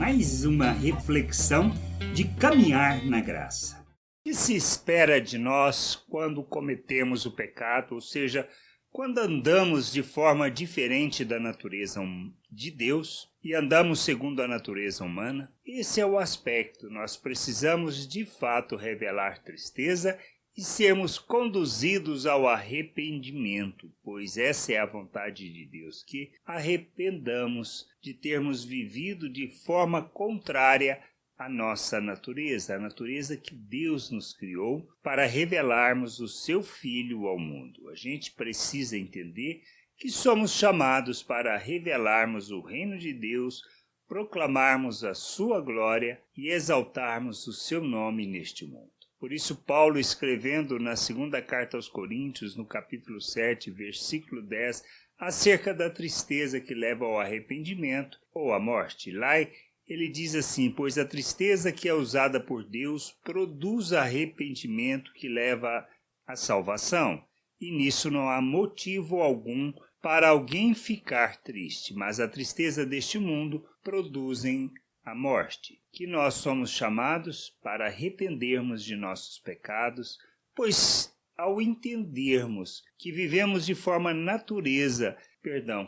mais uma reflexão de caminhar na graça. O que se espera de nós quando cometemos o pecado, ou seja, quando andamos de forma diferente da natureza de Deus e andamos segundo a natureza humana? Esse é o aspecto. Nós precisamos de fato revelar tristeza e sermos conduzidos ao arrependimento, pois essa é a vontade de Deus, que arrependamos de termos vivido de forma contrária à nossa natureza, a natureza que Deus nos criou para revelarmos o seu Filho ao mundo. A gente precisa entender que somos chamados para revelarmos o reino de Deus, proclamarmos a sua glória e exaltarmos o seu nome neste mundo. Por isso, Paulo, escrevendo na segunda carta aos Coríntios, no capítulo 7, versículo 10, acerca da tristeza que leva ao arrependimento ou à morte. Lá ele diz assim: pois a tristeza que é usada por Deus produz arrependimento que leva à salvação. E nisso não há motivo algum para alguém ficar triste, mas a tristeza deste mundo produzem a morte, que nós somos chamados para arrependermos de nossos pecados, pois ao entendermos que vivemos de forma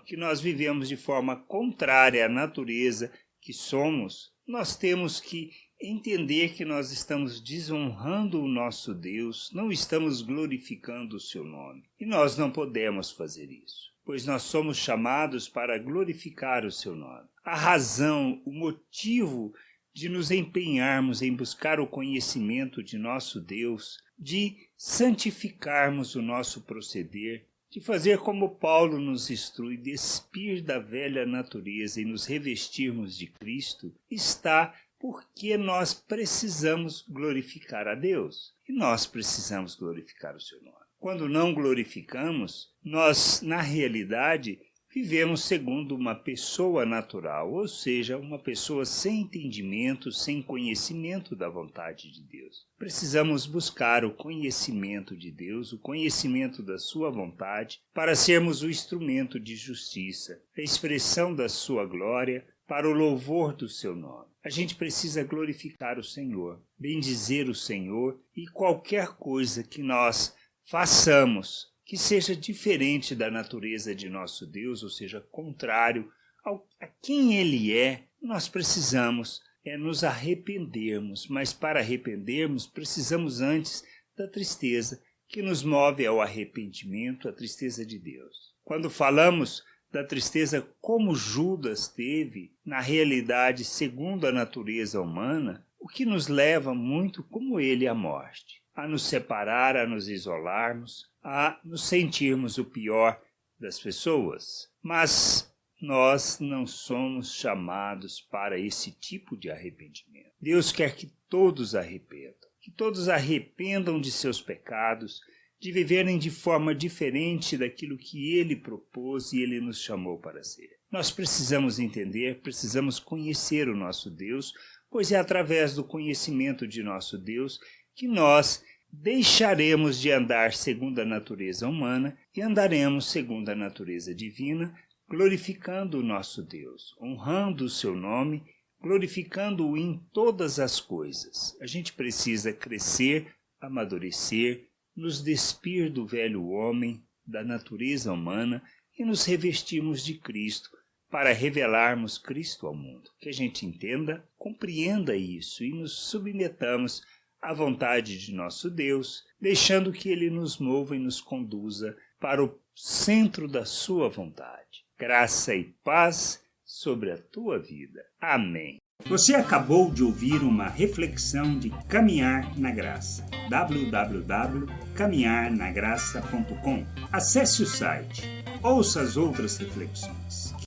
que nós vivemos de forma contrária à natureza que somos, nós temos que entender que nós estamos desonrando o nosso Deus, não estamos glorificando o seu nome. E nós não podemos fazer isso, pois nós somos chamados para glorificar o seu nome. A razão, o motivo de nos empenharmos em buscar o conhecimento de nosso Deus, de santificarmos o nosso proceder, de fazer como Paulo nos instrui, despir da velha natureza e nos revestirmos de Cristo, está porque nós precisamos glorificar a Deus. E nós precisamos glorificar o seu nome. Quando não glorificamos, nós, na realidade, vivemos segundo uma pessoa natural, ou seja, uma pessoa sem entendimento, sem conhecimento da vontade de Deus. Precisamos buscar o conhecimento de Deus, o conhecimento da sua vontade, para sermos o instrumento de justiça, a expressão da sua glória, para o louvor do seu nome. A gente precisa glorificar o Senhor, bendizer o Senhor, e qualquer coisa que nós façamos que seja diferente da natureza de nosso Deus, ou seja, contrário a quem Ele é, nós precisamos nos arrependermos. Mas para arrependermos, precisamos antes da tristeza que nos move ao arrependimento, a tristeza de Deus. Quando falamos da tristeza como Judas teve, na realidade, segundo a natureza humana, o que nos leva muito, como ele, à morte, a nos separar, a nos isolarmos, a nos sentirmos o pior das pessoas. Mas nós não somos chamados para esse tipo de arrependimento. Deus quer que todos arrependam de seus pecados, de viverem de forma diferente daquilo que Ele propôs e Ele nos chamou para ser. Nós precisamos entender, precisamos conhecer o nosso Deus, pois é através do conhecimento de nosso Deus que nós deixaremos de andar segundo a natureza humana e andaremos segundo a natureza divina, glorificando o nosso Deus, honrando o seu nome, glorificando-o em todas as coisas. A gente precisa crescer, amadurecer, nos despir do velho homem, da natureza humana e nos revestirmos de Cristo para revelarmos Cristo ao mundo. Que a gente entenda, compreenda isso e nos submetamos à vontade de nosso Deus, deixando que Ele nos mova e nos conduza para o centro da sua vontade. Graça e paz sobre a tua vida. Amém. Você acabou de ouvir uma reflexão de Caminhar na Graça. www.caminharnagraça.com. Acesse o site. Ouça as outras reflexões.